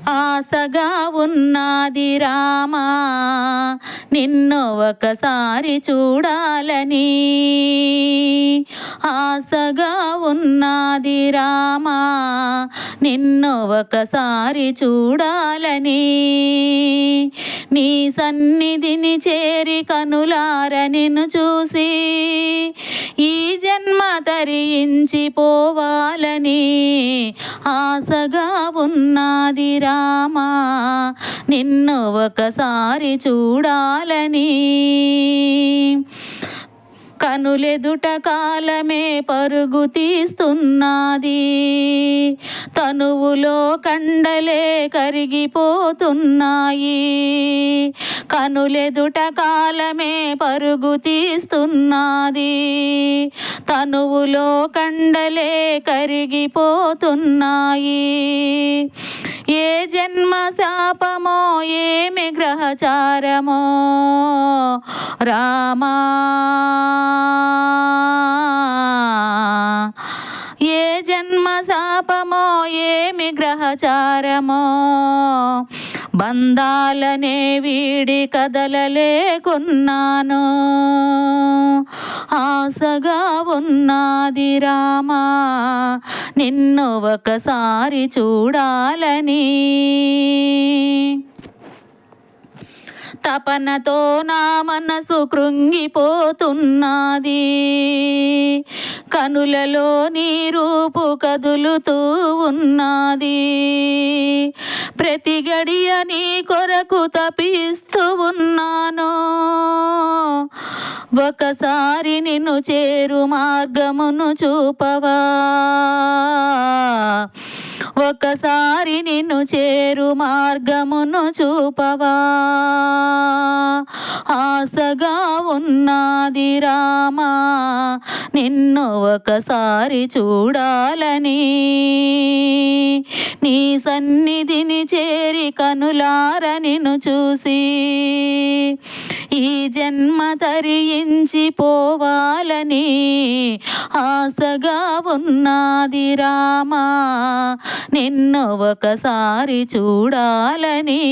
ఆశగా ఉన్నది రామా నిన్ను ఒకసారి చూడాలని, ఆశగా ఉన్నది రామా నిన్ను ఒకసారి చూడాలని, నీ సన్నిధిని చేరి కనులార నిన్ను చూసి ఈ జన్మ తరించిపోవాలని ఆశగా ఉన్నది రామా నిన్ను ఒకసారి చూడాలని. కనులెదుట కాలమే పరుగు తీస్తున్నది, తనువులో కండలే కరిగిపోతున్నాయి. కనులెదుట కాలమే పరుగు తీస్తున్నది, తనువులో కండలే కరిగిపోతున్నాయి. ఏ జన్మ శాపమో ఏమి గ్రహచారమో రామా, ఏ జన్మ శాపమో ఏమి గ్రహచారమో, బంధాలనే వీడి కదలలేకున్నాను, ఆశగా ఉన్నది రామా నిన్ను ఒకసారి చూడాలని. తపనతో నా మనసు కృంగిపోతున్నది, కనులలో నీ రూపు కదులుతూ ఉన్నది. ప్రతి గడియ నీ కొరకు తపిస్తూ ఉన్నాను, ఒకసారి నిన్ను చేరు మార్గమును చూపవా, ఒకసారి నిన్ను చేరు మార్గమును చూపవా. ఆశగా ఉన్నది రామా నిన్ను ఒకసారి చూడాలని, నీ సన్నిధిని చేరి కనులార నిన్ను చూసి ఈ జన్మ తరించిపోవాలని ఆశగా ఉన్నది రామా నిన్ను ఒకసారి చూడాలని.